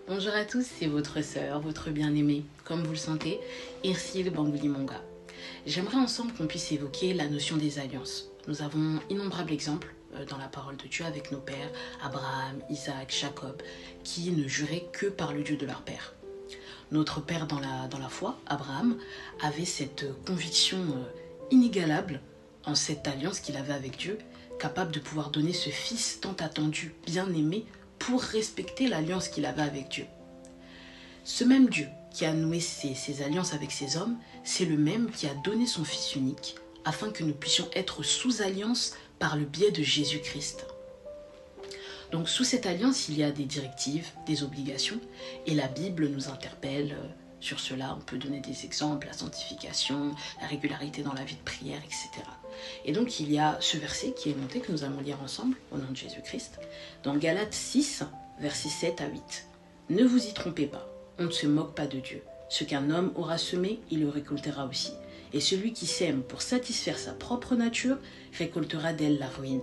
Bonjour à tous, c'est votre sœur, votre bien-aimée, comme vous le sentez, Ercile Bangoulimonga. J'aimerais ensemble qu'on puisse évoquer la notion des alliances. Nous avons innombrables exemples dans la parole de Dieu avec nos pères, Abraham, Isaac, Jacob, qui ne juraient que par le Dieu de leur père. Notre père dans la foi, Abraham, avait cette conviction inégalable en cette alliance qu'il avait avec Dieu, capable de pouvoir donner ce fils tant attendu, bien aimé, pour respecter l'alliance qu'il avait avec Dieu. Ce même Dieu qui a noué ses alliances avec ses hommes, c'est le même qui a donné son Fils unique afin que nous puissions être sous alliance par le biais de Jésus-Christ. Donc sous cette alliance, il y a des directives, des obligations, et la Bible nous interpelle sur cela. On peut donner des exemples, la sanctification, la régularité dans la vie de prière, etc. Et donc il y a ce verset qui est monté, que nous allons lire ensemble, au nom de Jésus-Christ, dans Galates 6, versets 7 à 8. « Ne vous y trompez pas, on ne se moque pas de Dieu. Ce qu'un homme aura semé, il le récoltera aussi. Et celui qui sème pour satisfaire sa propre nature, récoltera d'elle la ruine.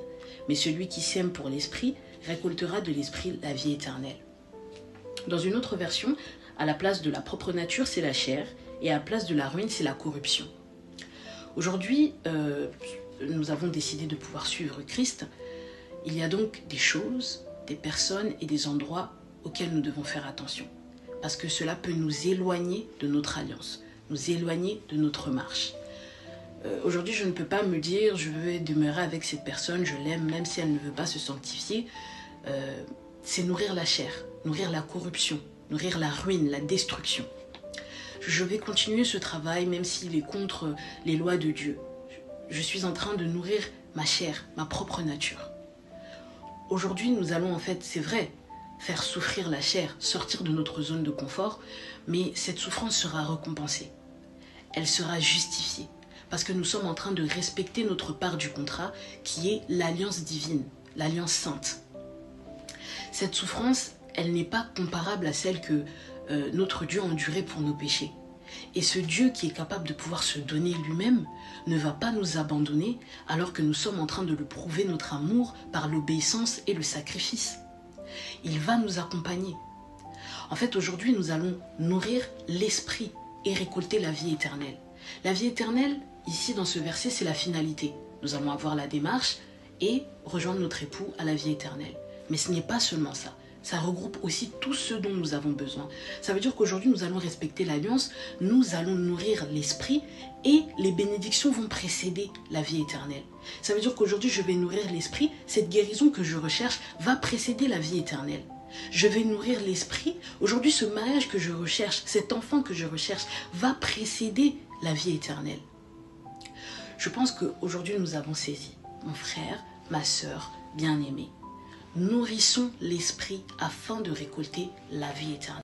Mais celui qui sème pour l'esprit, récoltera de l'esprit la vie éternelle. » Dans une autre version, à la place de la propre nature, c'est la chair, et à la place de la ruine, c'est la corruption. Aujourd'hui, nous avons décidé de pouvoir suivre Christ. Il y a donc des choses, des personnes et des endroits auxquels nous devons faire attention. Parce que cela peut nous éloigner de notre alliance, nous éloigner de notre marche. Aujourd'hui, je ne peux pas me dire je veux demeurer avec cette personne, je l'aime, même si elle ne veut pas se sanctifier. C'est nourrir la chair, nourrir la corruption, nourrir la ruine, la destruction. Je vais continuer ce travail même s'il est contre les lois de Dieu. Je suis en train de nourrir ma chair, ma propre nature. Aujourd'hui, nous allons en fait, c'est vrai, faire souffrir la chair, sortir de notre zone de confort, mais cette souffrance sera récompensée. Elle sera justifiée, parce que nous sommes en train de respecter notre part du contrat, qui est l'alliance divine, l'alliance sainte. Cette souffrance, elle n'est pas comparable à celle que notre Dieu a endurée pour nos péchés. Et ce Dieu qui est capable de pouvoir se donner lui-même ne va pas nous abandonner alors que nous sommes en train de le prouver notre amour par l'obéissance et le sacrifice. Il va nous accompagner. En fait, aujourd'hui, nous allons nourrir l'esprit et récolter la vie éternelle. La vie éternelle, ici dans ce verset, c'est la finalité. Nous allons avoir la démarche et rejoindre notre époux à la vie éternelle. Mais ce n'est pas seulement ça. Ça regroupe aussi tout ce dont nous avons besoin. Ça veut dire qu'aujourd'hui, nous allons respecter l'alliance, nous allons nourrir l'esprit et les bénédictions vont précéder la vie éternelle. Ça veut dire qu'aujourd'hui, je vais nourrir l'esprit, cette guérison que je recherche va précéder la vie éternelle. Je vais nourrir l'esprit, aujourd'hui, ce mariage que je recherche, cet enfant que je recherche va précéder la vie éternelle. Je pense qu'aujourd'hui, nous avons saisi, mon frère, ma sœur, bien-aimée. Nourrissons l'esprit afin de récolter la vie éternelle.